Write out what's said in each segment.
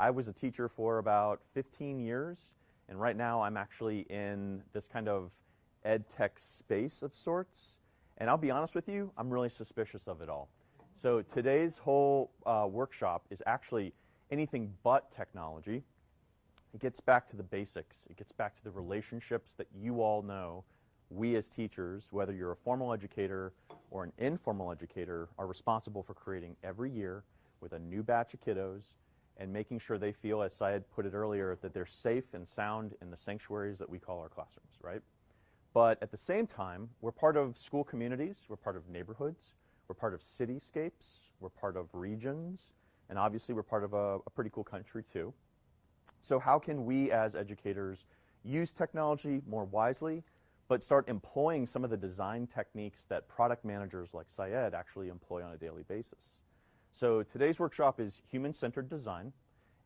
I was a teacher for about 15 years, and right now I'm actually in this kind of ed tech space of sorts. And I'll be honest with you, I'm really suspicious of it all. So today's whole workshop is actually anything but technology. It gets back to the basics. It gets back to the relationships that you all know we as teachers, whether you're a formal educator or an informal educator, are responsible for creating every year with a new batch of kiddos and making sure they feel, as Syed put it earlier, that they're safe and sound in the sanctuaries that we call our classrooms, right? But at the same time, we're part of school communities, we're part of neighborhoods, we're part of cityscapes, we're part of regions, and obviously we're part of a pretty cool country too. So how can we as educators use technology more wisely, but start employing some of the design techniques that product managers like Syed actually employ on a daily basis? So today's workshop is human-centered design,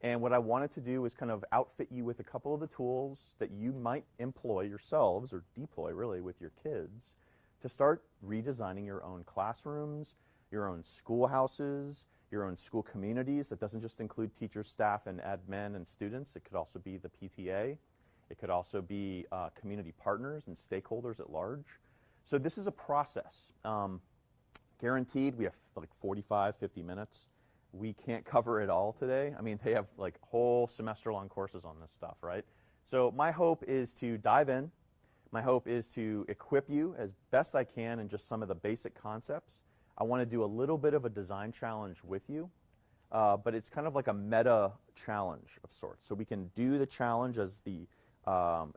and what I wanted to do is kind of outfit you with a couple of the tools that you might employ yourselves, or deploy really with your kids, to start redesigning your own classrooms, your own schoolhouses, your own school communities. That doesn't just include teachers, staff, and admin and students. It could also be the PTA. It could also be community partners and stakeholders at large. So this is a process. Guaranteed, we have like 45, 50 minutes. We can't cover it all today. I mean, they have like whole semester-long courses on this stuff, right? So my hope is to dive in. My hope is to equip you as best I can in just some of the basic concepts. I want to do a little bit of a design challenge with you, but it's kind of like a meta challenge of sorts. So we can do the challenge as the,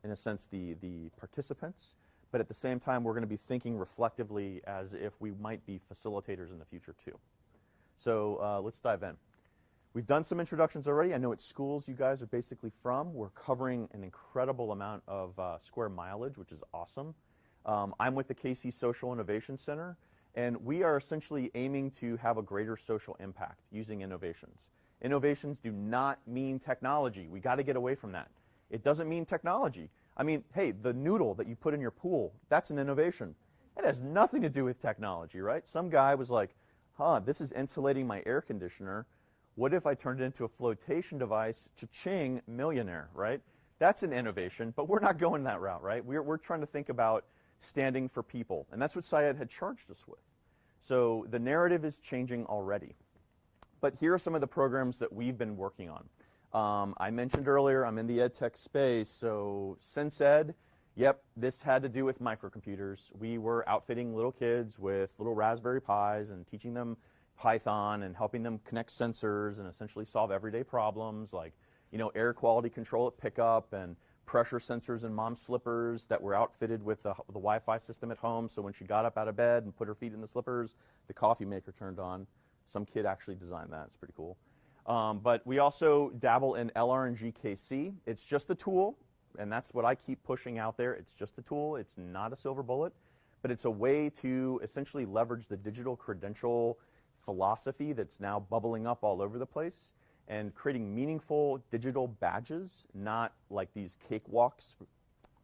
in a sense, the participants, but at the same time, we're going to be thinking reflectively as if we might be facilitators in the future too. So let's dive in. We've done some introductions already. I know what schools you guys are basically from. We're covering an incredible amount of square mileage, which is awesome. I'm with the KC Social Innovation Center, and we are essentially aiming to have a greater social impact using innovations. Innovations do not mean technology. We got to get away from that. It doesn't mean technology. I mean, hey, the noodle that you put in your pool, that's an innovation. It has nothing to do with technology, right? Some guy was like, this is insulating my air conditioner. What if I turned it into a flotation device? Cha-ching, millionaire, right? That's an innovation, but we're not going that route, right? We're trying to think about standing for people, and that's what Syed had charged us with. So the narrative is changing already. But here are some of the programs that we've been working on. I mentioned earlier, I'm in the ed tech space, so SenseEd, yep, this had to do with microcomputers. We were outfitting little kids with little Raspberry Pis and teaching them Python and helping them connect sensors and essentially solve everyday problems like, you know, air quality control at pickup and pressure sensors in mom's slippers that were outfitted with the Wi-Fi system at home, so when she got up out of bed and put her feet in the slippers, the coffee maker turned on. Some kid actually designed that. It's pretty cool. But we also dabble in LRNG-KC. It's just a tool, and that's what I keep pushing out there. It's just a tool. It's not a silver bullet, but it's a way to essentially leverage the digital credential philosophy that's now bubbling up all over the place and creating meaningful digital badges, not like these cakewalks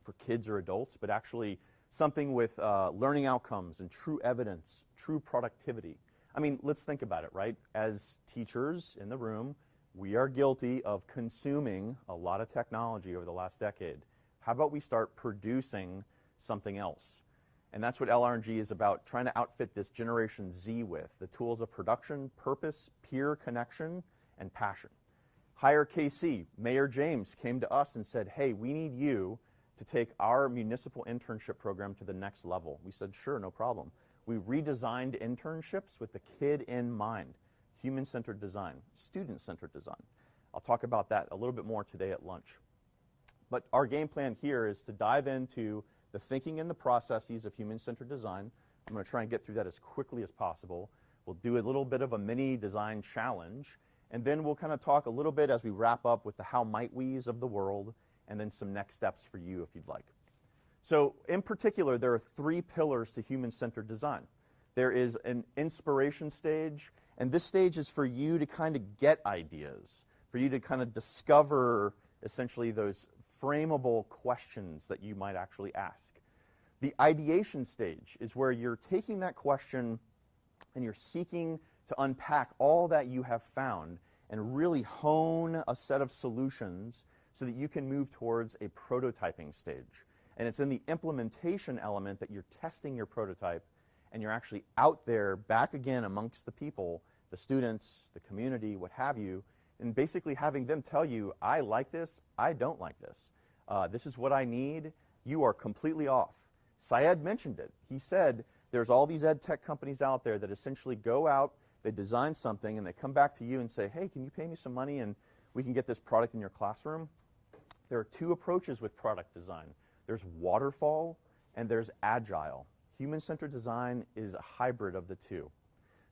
for kids or adults, but actually something with learning outcomes and true evidence, true productivity. I mean, let's think about it, right? As teachers in the room, we are guilty of consuming a lot of technology over the last decade. How about we start producing something else? And that's what LRNG is about, trying to outfit this Generation Z with, the tools of production, purpose, peer connection, and passion. Hire KC, Mayor James came to us and said, hey, we need you to take our municipal internship program to the next level. We said, sure, no problem. We redesigned internships with the kid in mind, human-centered design, student-centered design. I'll talk about that a little bit more today at lunch. But our game plan here is to dive into the thinking and the processes of human-centered design. I'm going to try and get through that as quickly as possible. We'll do a little bit of a mini design challenge, and then we'll kind of talk a little bit as we wrap up with the how might we's of the world, and then some next steps for you if you'd like. So in particular, there are 3 pillars to human-centered design. There is an inspiration stage, and this stage is for you to kind of get ideas, for you to kind of discover essentially those frameable questions that you might actually ask. The ideation stage is where you're taking that question and you're seeking to unpack all that you have found and really hone a set of solutions so that you can move towards a prototyping stage. And it's in the implementation element that you're testing your prototype and you're actually out there back again amongst the people, the students, the community, what have you, and basically having them tell you, I like this, I don't like this. This is what I need, you are completely off. Syed mentioned it. He said there's all these ed tech companies out there that essentially go out, they design something, and they come back to you and say, hey, can you pay me some money and we can get this product in your classroom? There are two approaches with product design. There's waterfall and there's agile. Human-centered design is a hybrid of the two.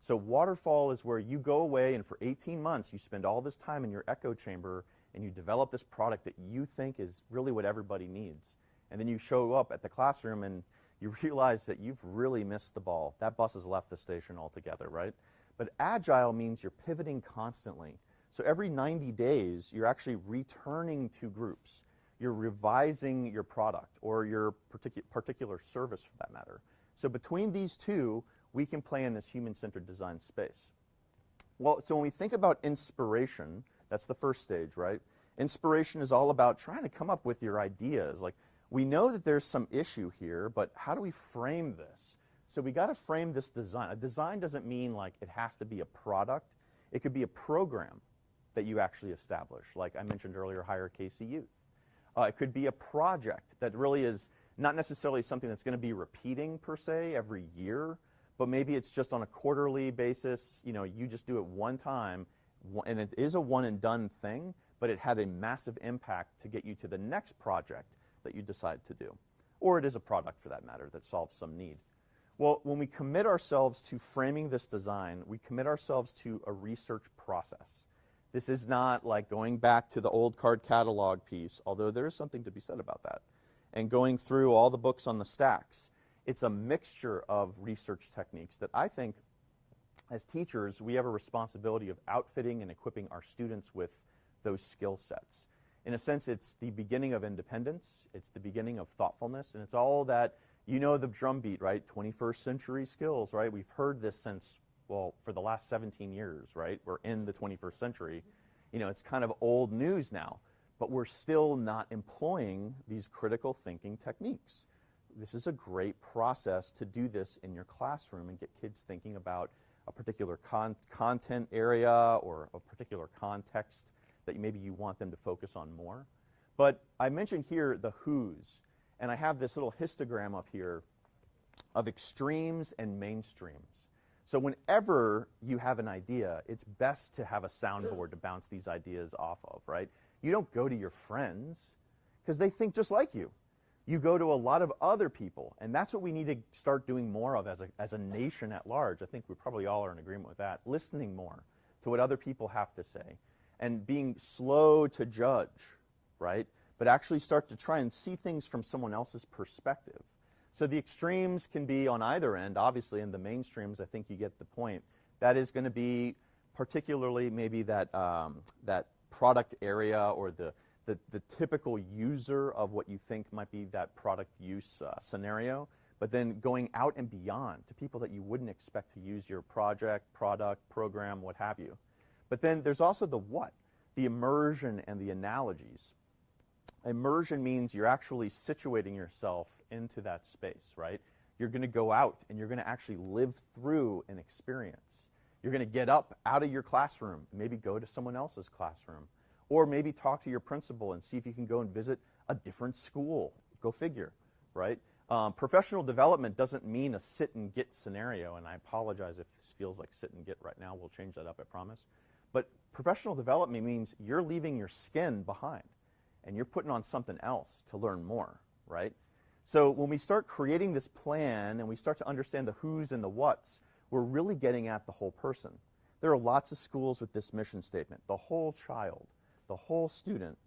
So waterfall is where you go away and for 18 months you spend all this time in your echo chamber and you develop this product that you think is really what everybody needs. And then you show up at the classroom and you realize that you've really missed the ball. That bus has left the station altogether, right? But agile means you're pivoting constantly. So every 90 days, you're actually returning to groups. You're revising your product or your particular service for that matter. So between these two, we can play in this human-centered design space. Well, so when we think about inspiration, that's the first stage, right? Inspiration is all about trying to come up with your ideas. Like, we know that there's some issue here, but how do we frame this? So we got to frame this design. A design doesn't mean like it has to be a product. It could be a program that you actually establish. Like I mentioned earlier, Hire KC Youth. It could be a project that really is not necessarily something that's going to be repeating per se every year, but maybe it's just on a quarterly basis. You know, you just do it one time, and it is a one and done thing, but it had a massive impact to get you to the next project that you decide to do. Or it is a product for that matter that solves some need. Well, when we commit ourselves to framing this design, we commit ourselves to a research process. This is not like going back to the old card catalog piece, although there is something to be said about that, and going through all the books on the stacks. It's a mixture of research techniques that I think, as teachers, we have a responsibility of outfitting and equipping our students with those skill sets. In a sense, it's the beginning of independence, it's the beginning of thoughtfulness, and it's all that, you know, the drumbeat, right? 21st century skills, right? We've heard this since, well, for the last 17 years, right? We're in the 21st century. You know, it's kind of old news now, but we're still not employing these critical thinking techniques. This is a great process to do this in your classroom and get kids thinking about a particular content area or a particular context that maybe you want them to focus on more. But I mentioned here the who's, and I have this little histogram up here of extremes and mainstreams. So whenever you have an idea, it's best to have a soundboard to bounce these ideas off of, right? You don't go to your friends because they think just like you. You go to a lot of other people, and that's what we need to start doing more of as a nation at large. I think we probably all are in agreement with that. Listening more to what other people have to say and being slow to judge, right? But actually start to try and see things from someone else's perspective. So the extremes can be on either end, obviously, and the mainstreams, I think you get the point. That is going to be particularly maybe that, that product area or the typical user of what you think might be that product use scenario, but then going out and beyond to people that you wouldn't expect to use your project, product, program, what have you. But then there's also the what, the immersion and the analogies. Immersion means you're actually situating yourself into that space, right? You're going to go out and you're going to actually live through an experience. You're going to get up out of your classroom, maybe go to someone else's classroom, or maybe talk to your principal and see if you can go and visit a different school. Go figure, right? Professional development doesn't mean a sit and get scenario, and I apologize if this feels like sit and get right now. We'll change that up, I promise. But professional development means you're leaving your skin behind and you're putting on something else to learn more, right? So when we start creating this plan and we start to understand the who's and the what's, we're really getting at the whole person. There are lots of schools with this mission statement, the whole child, the whole student,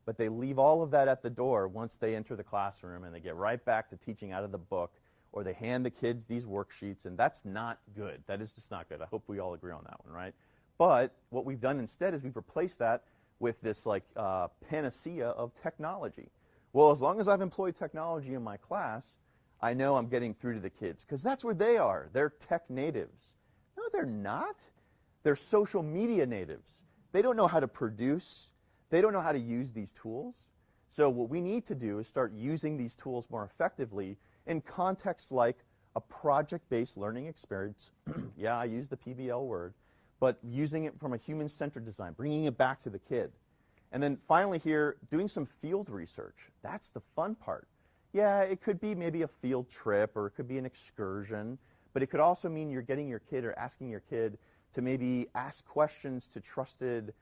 but they leave all of that at the door once they enter the classroom and they get right back to teaching out of the book, or they hand the kids these worksheets, and that's not good. That is just not good. I hope we all agree on that one, right? But what we've done instead is we've replaced that with this like panacea of technology. Well, as long as I've employed technology in my class, I know I'm getting through to the kids because that's where they are. They're tech natives. No, they're not. They're social media natives. they don't know how to produce, they don't know how to use these tools. So what we need to do is start using these tools more effectively in contexts like a project-based learning experience. Yeah, I use the PBL word, but using it from a human-centered design, bringing it back to the kid. And then finally here, doing some field research. That's the fun part. Yeah, it could be maybe a field trip, or it could be an excursion, but it could also mean you're getting your kid or asking your kid to maybe ask questions to trusted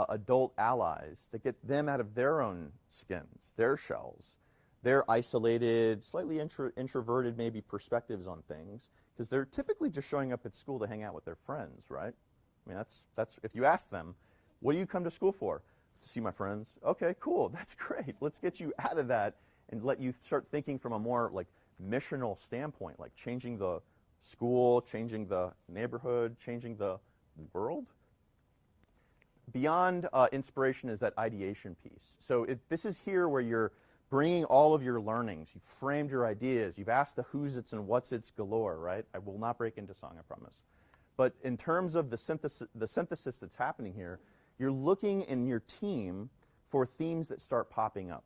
adult allies that get them out of their own skins, their shells, their isolated, slightly introverted maybe perspectives on things, because they're typically just showing up at school to hang out with their friends, right? I mean, that's if you ask them, what do you come to school for? To see my friends. Okay, cool, that's great. Let's get you out of that and let you start thinking from a more like missional standpoint, like changing the school, changing the neighborhood, changing the world. Beyond inspiration is that ideation piece. So this is here where you're bringing all of your learnings. You've framed your ideas. You've asked the who's its and what's its galore, right? I will not break into song, I promise. But in terms of the synthesis that's happening here, you're looking in your team for themes that start popping up.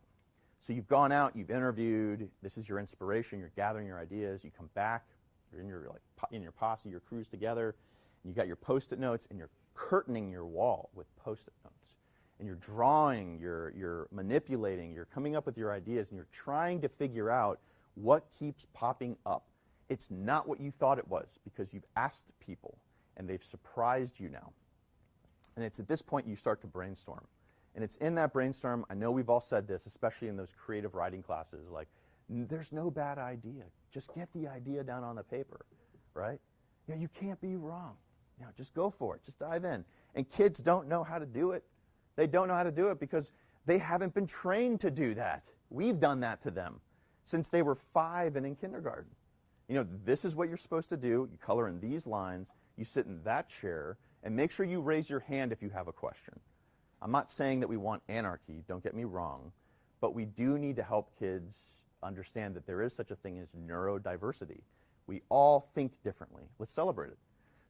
So you've gone out, you've interviewed, this is your inspiration, you're gathering your ideas, you come back, you're in your posse, your crew's together, and you got your Post-it notes, and you're curtaining your wall with Post-it notes. And you're drawing, you're manipulating, you're coming up with your ideas, and you're trying to figure out what keeps popping up. It's not what you thought it was, because you've asked people, and they've surprised you now. And it's at this point you start to brainstorm. And it's in that brainstorm, I know we've all said this, especially in those creative writing classes, like, there's no bad idea. Just get the idea down on the paper, right? Yeah, you can't be wrong. You know, just go for it. Just dive in. And kids don't know how to do it. They don't know how to do it because they haven't been trained to do that. We've done that to them since they were 5 and in kindergarten. You know, this is what you're supposed to do. You color in these lines. You sit in that chair. And make sure you raise your hand if you have a question. I'm not saying that we want anarchy, don't get me wrong, but we do need to help kids understand that there is such a thing as neurodiversity. We all think differently. Let's celebrate it.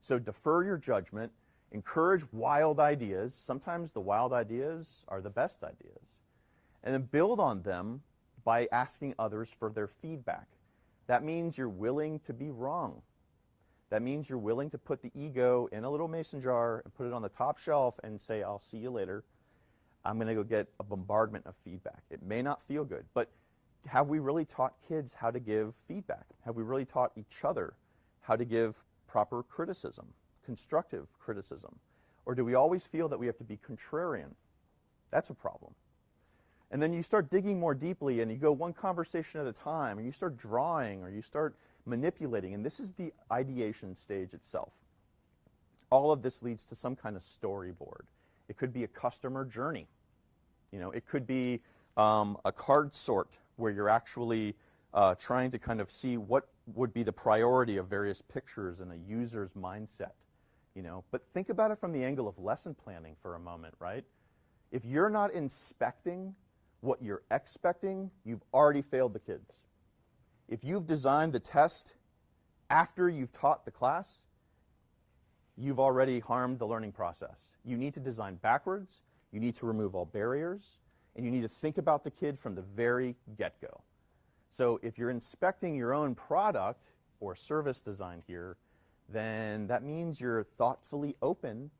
So defer your judgment, encourage wild ideas. Sometimes the wild ideas are the best ideas. And then build on them by asking others for their feedback. That means you're willing to be wrong. That means you're willing to put the ego in a little mason jar and put it on the top shelf and say, I'll see you later. I'm going to go get a bombardment of feedback. It may not feel good, but have we really taught kids how to give feedback? Have we really taught each other how to give proper criticism, constructive criticism? Or do we always feel that we have to be contrarian? That's a problem. And then you start digging more deeply and you go one conversation at a time and you start drawing or you start manipulating, and this is the ideation stage itself. All of this leads to some kind of storyboard. It could be a customer journey. You know, it could be a card sort where you're actually trying to kind of see what would be the priority of various pictures in a user's mindset. You know, but think about it from the angle of lesson planning for a moment, right? If you're not inspecting what you're expecting, you've already failed the kids. If you've designed the test after you've taught the class, you've already harmed the learning process. You need to design backwards, you need to remove all barriers, and you need to think about the kid from the very get-go. So if you're inspecting your own product or service design here, then that means you're thoughtfully open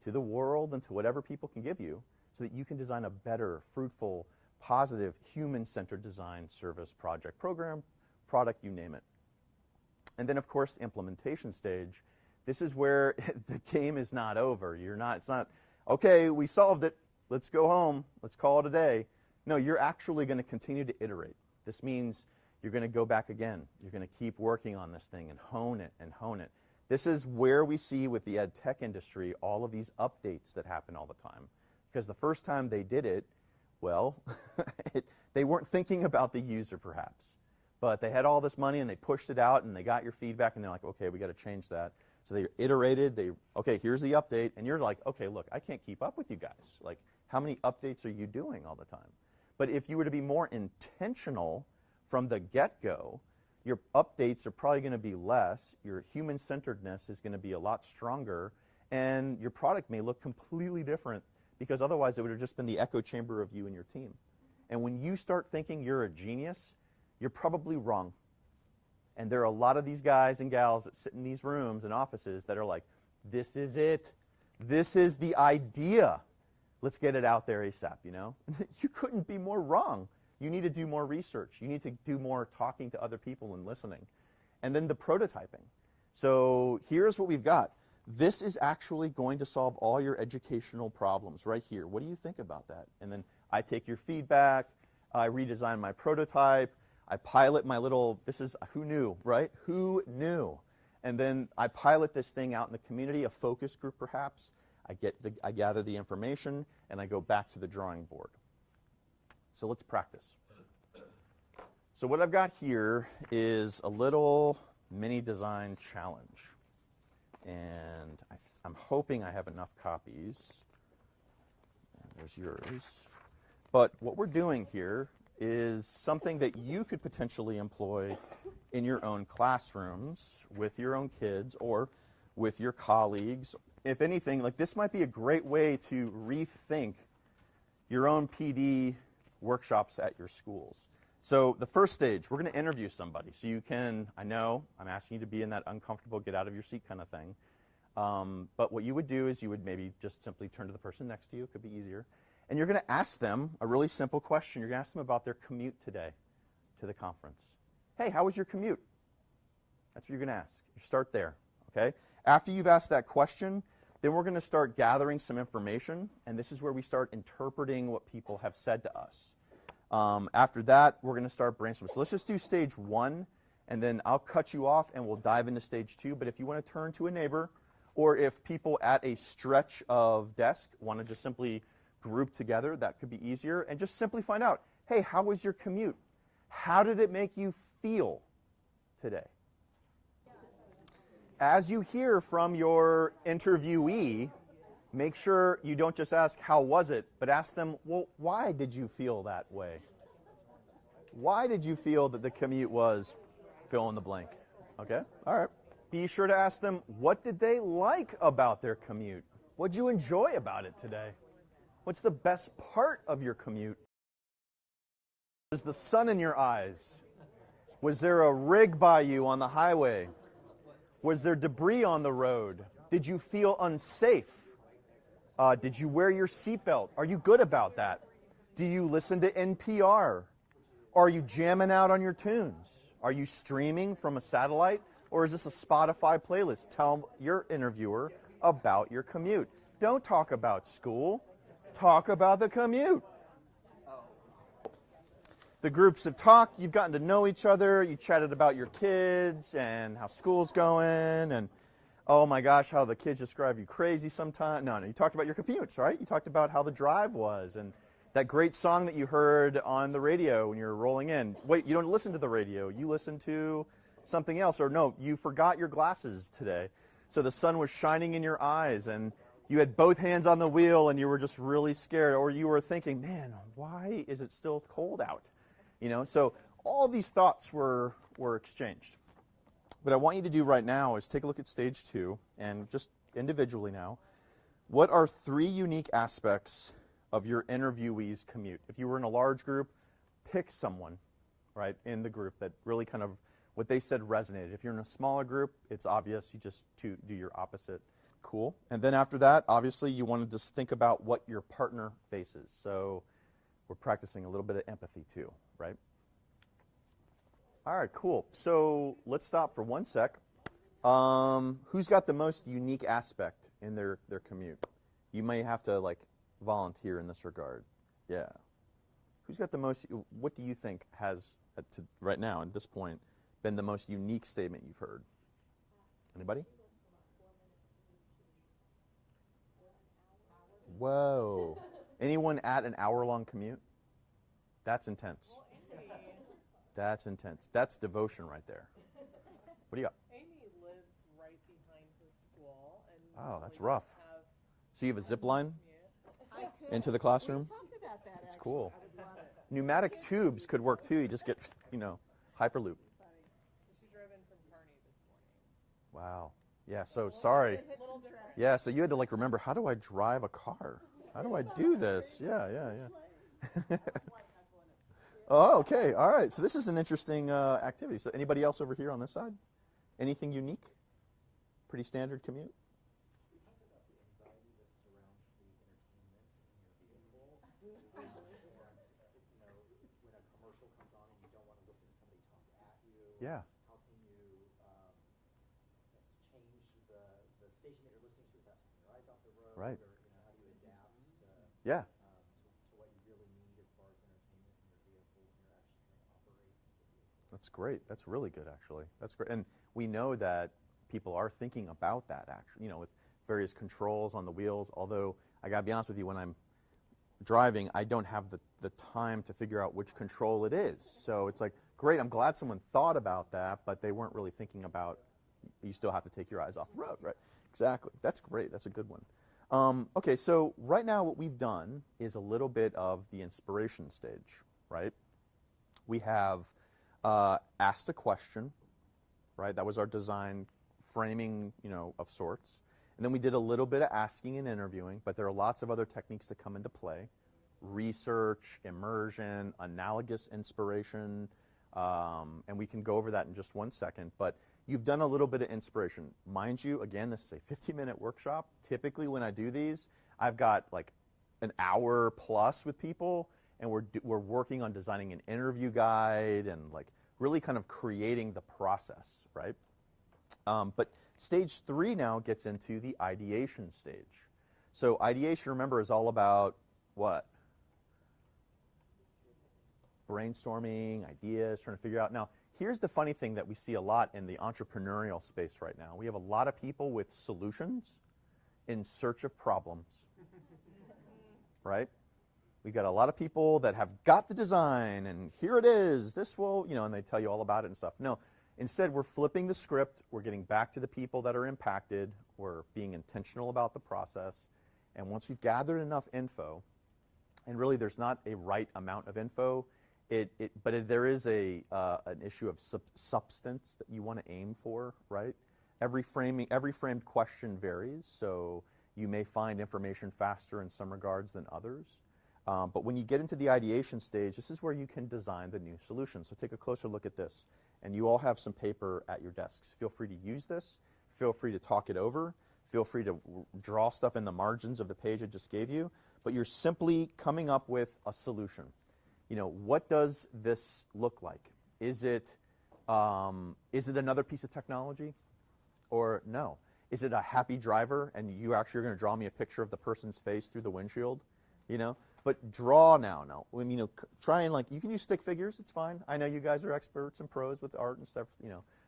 to the world and to whatever people can give you so that you can design a better, fruitful, positive, human-centered design, service, project, program, product, you name it. And then, of course, the implementation stage. This is where the game is not over. It's not, okay, we solved it, let's go home, let's call it a day. No, you're actually going to continue to iterate. This means you're going to go back again. You're going to keep working on this thing and hone it and hone it. This is where we see with the ed tech industry all of these updates that happen all the time. Because the first time they did it, well, they weren't thinking about the user perhaps. But they had all this money and they pushed it out and they got your feedback and they're like, okay, we got to change that. So they iterated, okay, here's the update. And you're like, okay, look, I can't keep up with you guys. Like, how many updates are you doing all the time? But if you were to be more intentional from the get-go, your updates are probably going to be less, your human-centeredness is going to be a lot stronger, And your product may look completely different because otherwise it would have just been the echo chamber of you and your team. And when you start thinking you're a genius, you're probably wrong. And there are a lot of these guys and gals that sit in these rooms and offices that are like, this is it. This is the idea. Let's get it out there ASAP, you know? You couldn't be more wrong. You need to do more research. You need to do more talking to other people and listening. And then the prototyping. So here's what we've got. This is actually going to solve all your educational problems right here. What do you think about that? And then I take your feedback. I redesign my prototype. I pilot my little, this is, who knew, right? Who knew? And then I pilot this thing out in the community, a focus group perhaps. I gather the information, and I go back to the drawing board. So let's practice. So what I've got here is a little mini design challenge. And I'm hoping I have enough copies. And there's yours. But what we're doing here is something that you could potentially employ in your own classrooms with your own kids or with your colleagues. If anything, like this might be a great way to rethink your own PD workshops at your schools. So the first stage, we're going to interview somebody. So you can, I know, I'm asking you to be in that uncomfortable, get out of your seat kind of thing. But what you would do is you would maybe just simply turn to the person next to you. It could be easier. And you're going to ask them a really simple question. You're going to ask them about their commute today to the conference. Hey, how was your commute? That's what you're going to ask. You start there, okay? After you've asked that question, then we're going to start gathering some information, and this is where we start interpreting what people have said to us. After that, we're going to start brainstorming. So let's just do stage 1, and then I'll cut you off, and we'll dive into stage 2. But if you want to turn to a neighbor, or if people at a stretch of desk want to just simply group together, that could be easier, and just simply find out, hey, how was your commute? How did it make you feel today? As you hear from your interviewee, make sure you don't just ask, how was it, but ask them, well, why did you feel that way? Why did you feel that the commute was fill in the blank? Okay, all right. Be sure to ask them, what did they like about their commute? What did you enjoy about it today? What's the best part of your commute? Is the sun in your eyes? Was there a rig by you on the highway? Was there debris on the road? Did you feel unsafe? Did you wear your seatbelt? Are you good about that? Do you listen to NPR? Are you jamming out on your tunes? Are you streaming from a satellite? Or is this a Spotify playlist? Tell your interviewer about your commute. Don't talk about school. Talk about the commute. The groups have talked, you've gotten to know each other, you chatted about your kids and how school's going, and oh my gosh, how the kids just drive you crazy sometimes. No, you talked about your commutes, right? You talked about how the drive was, and that great song that you heard on the radio when you were rolling in. Wait, you don't listen to the radio, you listen to something else, or no, you forgot your glasses today. So the sun was shining in your eyes, and you had both hands on the wheel, and you were just really scared, or you were thinking, man, why is it still cold out? You know, so all these thoughts were exchanged. What I want you to do right now is take a look at stage 2, and just individually now, what are 3 unique aspects of your interviewee's commute? If you were in a large group, pick someone, right, in the group that really kind of, what they said resonated. If you're in a smaller group, it's obvious, you just do your opposite. Cool. And then after that, obviously, you want to just think about what your partner faces. So we're practicing a little bit of empathy too, right? All right, cool. So let's stop for 1 sec. Who's got the most unique aspect in their commute? You may have to like volunteer in this regard. Yeah. Who's got the most, what do you think has, right now at this point, been the most unique statement you've heard? Anybody? Whoa. Anyone at an hour-long commute? That's intense. That's intense. That's devotion right there. What do you got? Amy lives right behind her school. And Oh, that's rough. So you have a zip line into the We classroom? talked about that, It's actually. cool. I would love it. Pneumatic tubes could work too. You just get, you know, Hyperloop. Funny. So she drove in from Kearney this morning. Wow. Yeah, so sorry. A little different. Yeah, so you had to like remember, how do I drive a car? How do I do this? Yeah, yeah, yeah. Oh, okay. All right. So this is an interesting activity. So anybody else over here on this side? Anything unique? Pretty standard commute? We talked about the anxiety that surrounds the entertainment in your vehicle. And, when a commercial comes on and you don't want to listen to somebody talk at you. Yeah. How can you change the station that you're listening to without taking your eyes off the road? Right. Or, how do you adapt to Yeah. to what you really need as far as entertainment in your vehicle when you're actually trying to operate the vehicle? That's great. That's really good, actually. That's great. And we know that people are thinking about that, actually, with various controls on the wheels. Although, I got to be honest with you, when I'm driving, I don't have the time to figure out which control it is. So it's like, great, I'm glad someone thought about that, but they weren't really thinking about you still have to take your eyes off the road, right? Exactly. That's great. That's a good one. Okay, so right now what we've done is a little bit of the inspiration stage, right? We have asked a question, right? That was our design framing, of sorts. And then we did a little bit of asking and interviewing, but there are lots of other techniques that come into play. Research, immersion, analogous inspiration, and we can go over that in just one second. But you've done a little bit of inspiration. Mind you, again, this is a 50-minute workshop. Typically when I do these, I've got like an hour plus with people, and we're working on designing an interview guide and like really kind of creating the process, right? But stage 3 now gets into the ideation stage. So ideation, remember, is all about what? Brainstorming, ideas, trying to figure out. Now, here's the funny thing that we see a lot in the entrepreneurial space right now. We have a lot of people with solutions in search of problems, right? We've got a lot of people that have got the design, and here it is, this will, and they tell you all about it and stuff. No, instead, we're flipping the script. We're getting back to the people that are impacted. We're being intentional about the process. And once we've gathered enough info, and really there's not a right amount of info, but there is an issue of substance that you want to aim for, right? Every framed question varies, so you may find information faster in some regards than others. But when you get into the ideation stage, this is where you can design the new solution. So take a closer look at this. And you all have some paper at your desks. Feel free to use this. Feel free to talk it over. Feel free to draw stuff in the margins of the page I just gave you. But you're simply coming up with a solution. What does this look like? Is it another piece of technology? Or no? Is it a happy driver and you actually are going to draw me a picture of the person's face through the windshield? But draw now. Try and you can use stick figures. It's fine. I know you guys are experts and pros with art and stuff.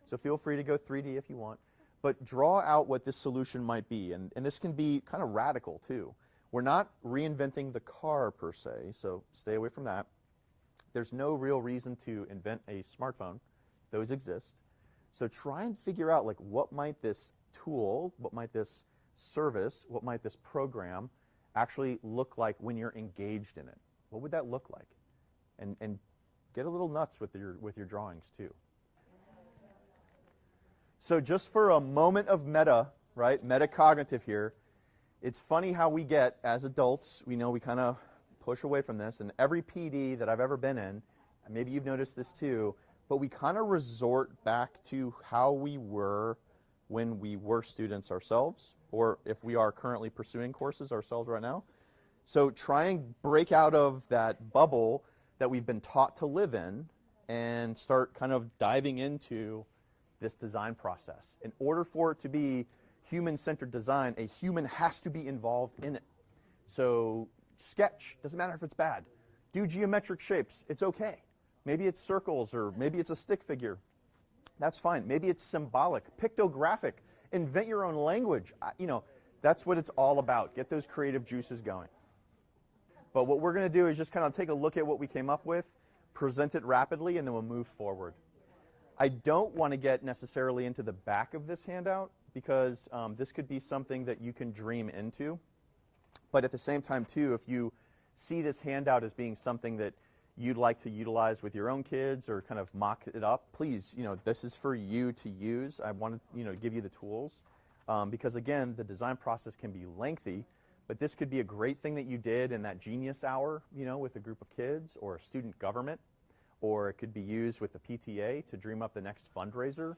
So feel free to go 3D if you want. But draw out what this solution might be, and this can be kind of radical too. We're not reinventing the car per se, so stay away from that. There's no real reason to invent a smartphone. Those exist. So try and figure out what might this tool, what might this service, what might this program actually look like when you're engaged in it. What would that look like? And get a little nuts with your drawings too. So just for a moment of metacognitive here, it's funny how we get, as adults, we kind of push away from this, and every PD that I've ever been in, and maybe you've noticed this too, but we kind of resort back to how we were when we were students ourselves, or if we are currently pursuing courses ourselves right now. So try and break out of that bubble that we've been taught to live in and start kind of diving into this design process. In order for it to be human-centered design, a human has to be involved in it. So sketch, doesn't matter if it's bad. Do geometric shapes, it's okay. Maybe it's circles or maybe it's a stick figure. That's fine. Maybe it's symbolic, pictographic. Invent your own language. That's what it's all about. Get those creative juices going. But what we're going to do is just kind of take a look at what we came up with, present it rapidly, and then we'll move forward. I don't want to get necessarily into the back of this handout because this could be something that you can dream into. But at the same time, too, if you see this handout as being something that you'd like to utilize with your own kids or kind of mock it up, please, this is for you to use. I want to, give you the tools. because again, the design process can be lengthy, but this could be a great thing that you did in that genius hour, with a group of kids or a student government, or it could be used with the PTA to dream up the next fundraiser.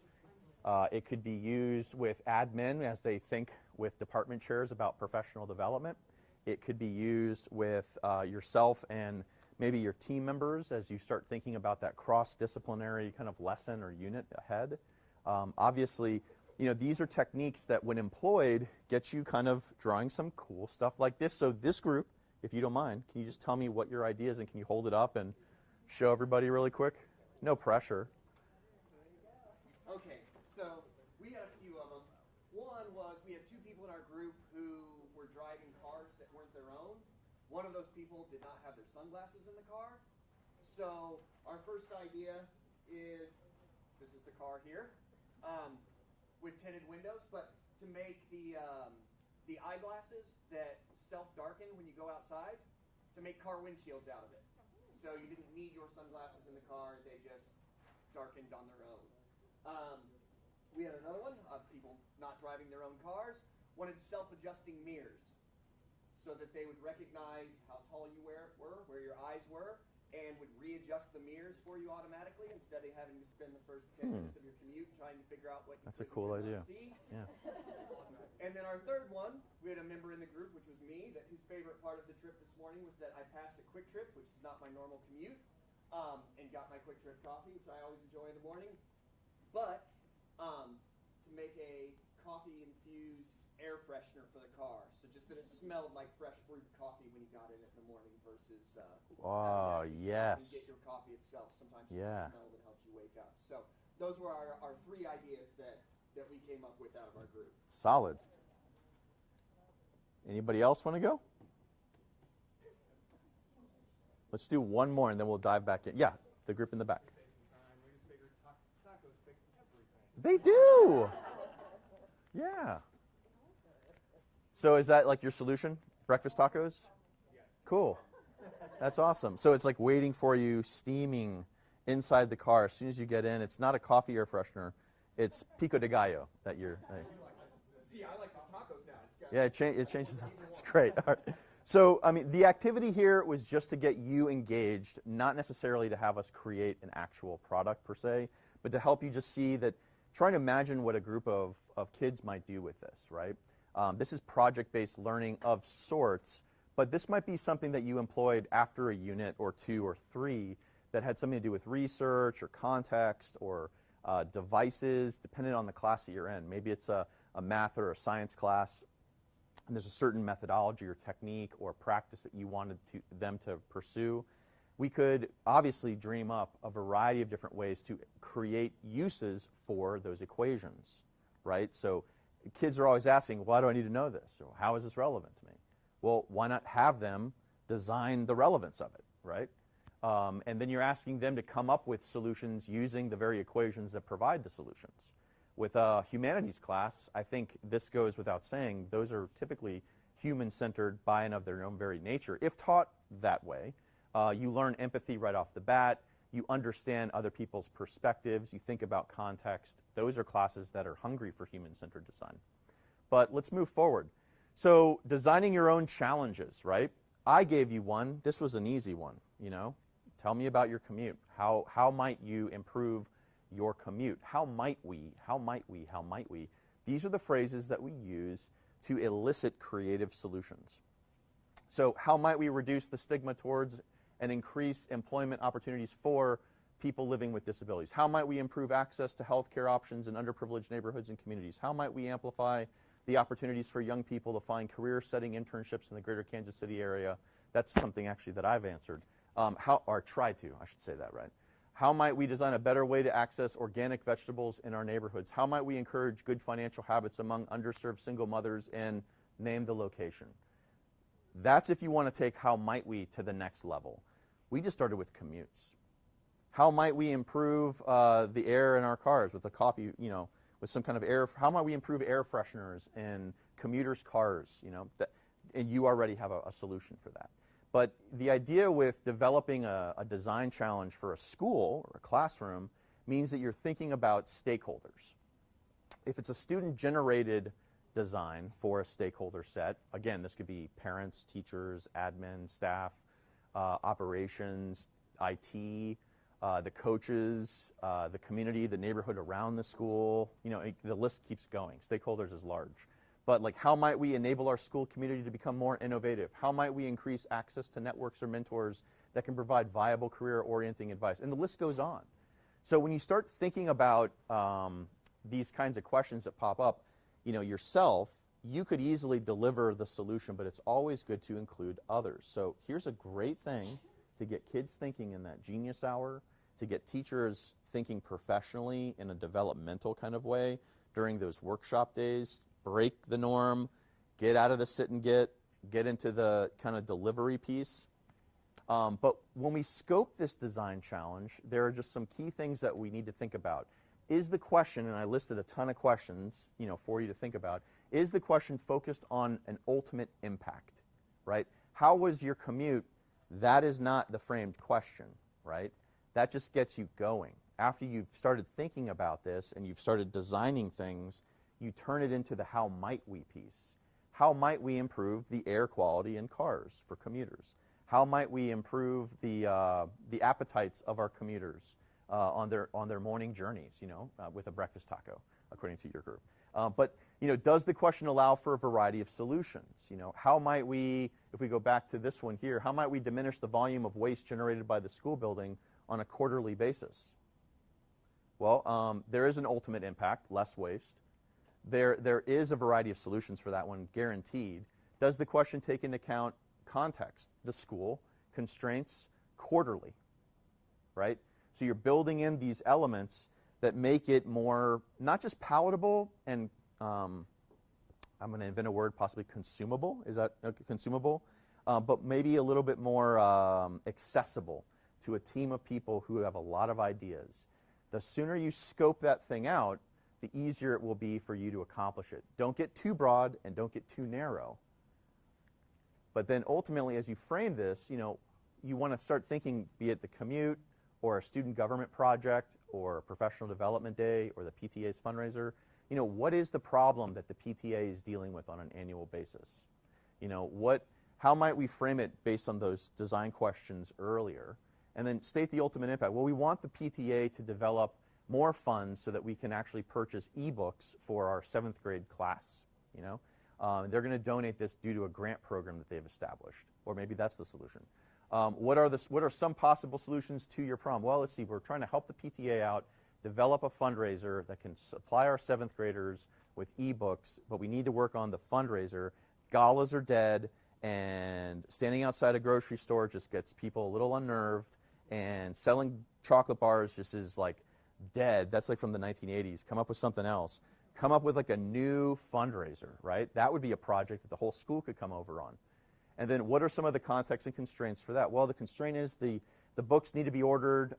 It could be used with admin as they think with department chairs about professional development. It could be used with yourself and maybe your team members as you start thinking about that cross-disciplinary kind of lesson or unit ahead. Obviously, these are techniques that when employed get you kind of drawing some cool stuff like this. So this group, if you don't mind, can you just tell me what your idea is and can you hold it up and show everybody really quick? No pressure. Okay, so we had a few of them. One was we had two people in our group who were driving cars that weren't their own. One of those people did not have their sunglasses in the car. So our first idea is, this is the car here, with tinted windows, but to make the eyeglasses that self-darken when you go outside, to make car windshields out of it. So you didn't need your sunglasses in the car, they just darkened on their own. We had another one of people not driving their own cars, wanted self-adjusting mirrors so that they would recognize how tall you were, where your eyes were, and would readjust the mirrors for you automatically instead of having to spend the first 10 minutes of your commute trying to figure out what you That's a cool idea. see. Yeah. And then our third one, we had a member in the group, which was me, whose favorite part of the trip this morning was that I passed a Quick Trip, which is not my normal commute, and got my Quick Trip coffee, which I always enjoy in the morning. But to make a coffee-infused air freshener for the car, so just that it smelled like fresh brewed coffee when you got in it in the morning versus Oh, having to actually stop yes. and get your coffee itself. Sometimes it's Yeah. the smell that helps you wake up. So those were our three ideas that we came up with out of our group. Solid. Anybody else want to go? Let's do one more and then we'll dive back in. Yeah, the group in the back. They do. Yeah. So is that like your solution? Breakfast tacos? Cool. That's awesome. So it's like waiting for you, steaming inside the car. As soon as you get in, it's not a coffee air freshener. It's pico de gallo that you're... See, I like the tacos now. It's got Yeah, it changes up. That's great. All right. So, I mean, the activity here was just to get you engaged, not necessarily to have us create an actual product per se, but to help you just see that, trying to imagine what a group of kids might do with this, right? This is project-based learning of sorts, but this might be something that you employed after a unit or two or three that had something to do with research or context or devices, depending on the class that you're in. Maybe it's a math or a science class, and there's a certain methodology or technique or practice that you wanted them to pursue. We could obviously dream up a variety of different ways to create uses for those equations, right? So kids are always asking, why do I need to know this? Or how is this relevant to me? Well, why not have them design the relevance of it, right? And then you're asking them to come up with solutions using the very equations that provide the solutions. With a humanities class, I think this goes without saying, those are typically human-centered by and of their own very nature. If taught that way, you learn empathy right off the bat, you understand other people's perspectives, you think about context. Those are classes that are hungry for human-centered design. But let's move forward. So designing your own challenges, right? I gave you one. This was an easy one, you know. Tell me about your commute. How might you improve your commute? How might we? How might we? How might we? These are the phrases that we use to elicit creative solutions. So how might we reduce the stigma towards and increase employment opportunities for people living with disabilities? How might we improve access to healthcare options in underprivileged neighborhoods and communities? How might we amplify the opportunities for young people to find career-setting internships in the greater Kansas City area? That's something actually that I've answered, or tried to, I should say that right. How might we design a better way to access organic vegetables in our neighborhoods? How might we encourage good financial habits among underserved single mothers, and name the location? That's if you want to take how might we to the next level. We just started with commutes. How might we improve the air in our cars with a coffee, you know, with some kind of air? How might we improve air fresheners in commuters' cars? You know, and you already have a solution for that. But the idea with developing a design challenge for a school or a classroom means that you're thinking about stakeholders. If it's a student-generated design for a stakeholder set. Again, this could be parents, teachers, admin, staff, operations, IT, the coaches, the community, the neighborhood around the school. You know, the list keeps going. Stakeholders is large. But like, how might we enable our school community to become more innovative? How might we increase access to networks or mentors that can provide viable career-orienting advice? And the list goes on. So when you start thinking about these kinds of questions that pop up, you know, yourself, you could easily deliver the solution, but it's always good to include others. So here's a great thing to get kids thinking in that Genius Hour, to get teachers thinking professionally in a developmental kind of way during those workshop days. Break the norm, get out of the sit and get into the kind of delivery piece. But when we scope this design challenge, there are just some key things that we need to think about. Is the question, and I listed a ton of questions, you know, for you to think about, is the question focused on an ultimate impact, right? How was your commute? That is not the framed question, right? That just gets you going. After you've started thinking about this and you've started designing things, you turn it into the how might we piece. How might we improve the air quality in cars for commuters? How might we improve the appetites of our commuters on their morning journeys, you know, with a breakfast taco, according to your group? But, you know, does the question allow for a variety of solutions? You know, how might we, if we go back to this one here, how might we diminish the volume of waste generated by the school building on a quarterly basis? Well, there is an ultimate impact, less waste. There is a variety of solutions for that one, guaranteed. Does the question take into account context, the school, constraints, quarterly, right? So you're building in these elements that make it more, not just palatable and, I'm going to invent a word, possibly consumable. Is that consumable? But maybe a little bit more accessible to a team of people who have a lot of ideas. The sooner you scope that thing out, the easier it will be for you to accomplish it. Don't get too broad and don't get too narrow. But then ultimately, as you frame this, you know, you want to start thinking, be it the commute or a student government project or a professional development day or the PTA's fundraiser, you know, what is the problem that the PTA is dealing with on an annual basis? You know, how might we frame it based on those design questions earlier? And then state the ultimate impact. Well, we want the PTA to develop more funds so that we can actually purchase ebooks for our 7th grade class, you know. They're going to donate this due to a grant program that they've established, or maybe that's the solution. What are some possible solutions to your problem? Well, let's see, we're trying to help the PTA out, develop a fundraiser that can supply our 7th graders with ebooks, but we need to work on the fundraiser. Galas are dead, and standing outside a grocery store just gets people a little unnerved, and selling chocolate bars just is like dead. That's like from the 1980s. Come up with something else. Come up with like a new fundraiser, right? That would be a project that the whole school could come over on. And then what are some of the contexts and constraints for that? Well, the constraint is the books need to be ordered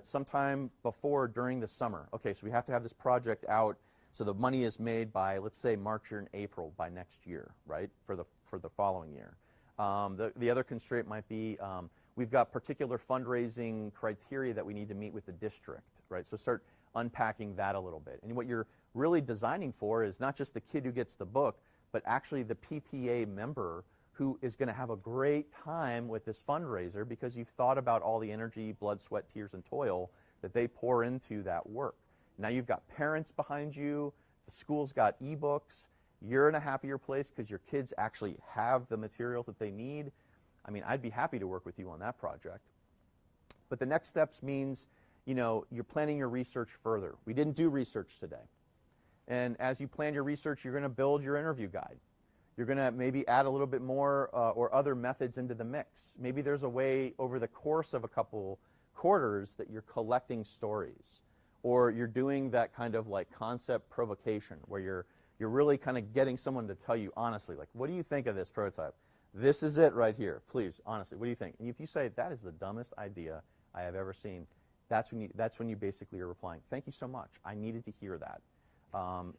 sometime before or during the summer. Okay, so we have to have this project out so the money is made by, let's say, March or April by next year, right, for the following year. The other constraint might be we've got particular fundraising criteria that we need to meet with the district, right? So start unpacking that a little bit. And what you're really designing for is not just the kid who gets the book, but actually the PTA member who is going to have a great time with this fundraiser because you've thought about all the energy, blood, sweat, tears, and toil that they pour into that work. Now you've got parents behind you, the school's got ebooks, you're in a happier place because your kids actually have the materials that they need. I mean, I'd be happy to work with you on that project. But the next steps means, you know, you're planning your research further. We didn't do research today. And as you plan your research, you're going to build your interview guide. You're going to maybe add a little bit more or other methods into the mix. Maybe there's a way over the course of a couple quarters that you're collecting stories. Or you're doing that kind of like concept provocation where you're really kind of getting someone to tell you honestly, like, what do you think of this prototype? This is it right here. Please, honestly, what do you think? And if you say, that is the dumbest idea I have ever seen, that's when you basically are replying, thank you so much. I needed to hear that.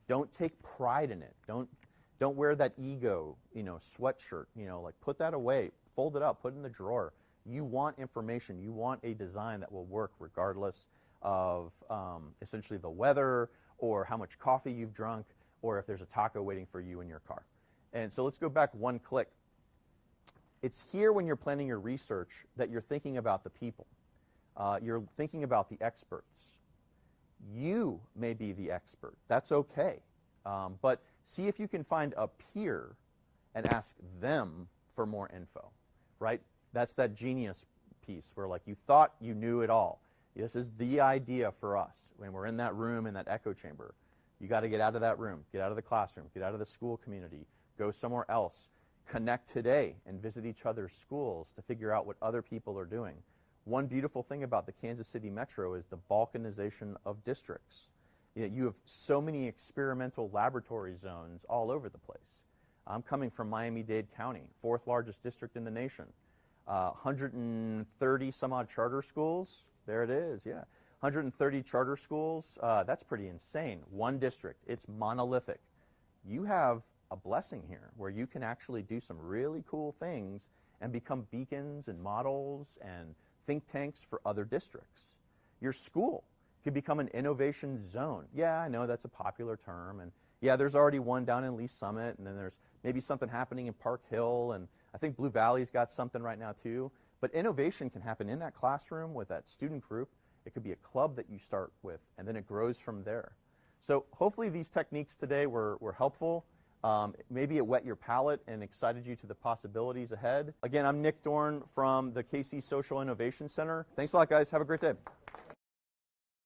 Don't take pride in it. Don't wear that ego, you know, sweatshirt, you know, like put that away, fold it up, put it in the drawer. You want information. You want a design that will work regardless of essentially the weather or how much coffee you've drunk or if there's a taco waiting for you in your car. And so let's go back one click. It's here when you're planning your research that you're thinking about the people. You're thinking about the experts. You may be the expert. That's okay. But see if you can find a peer and ask them for more info, right? That's that genius piece where like you thought you knew it all. This is the idea for us when we're in that room, in that echo chamber. You got to get out of that room, get out of the classroom, get out of the school community, go somewhere else, connect today and visit each other's schools to figure out what other people are doing. One beautiful thing about the Kansas City Metro is the balkanization of districts. You have so many experimental laboratory zones all over the place. I'm coming from Miami-Dade County, 4th largest district in the nation. 130 some odd charter schools. There it is, yeah. 130 charter schools. That's pretty insane. One district. It's monolithic. You have a blessing here where you can actually do some really cool things and become beacons and models and think tanks for other districts. Your school could become an innovation zone. Yeah, I know that's a popular term, and yeah, there's already one down in Lee Summit, and then there's maybe something happening in Park Hill, and I think Blue Valley's got something right now too. But innovation can happen in that classroom with that student group. It could be a club that you start with, and then it grows from there. So hopefully these techniques today were helpful. Maybe it whet your palate and excited you to the possibilities ahead. Again, I'm Nick Dorn from the KC Social Innovation Center. Thanks a lot, guys. Have a great day.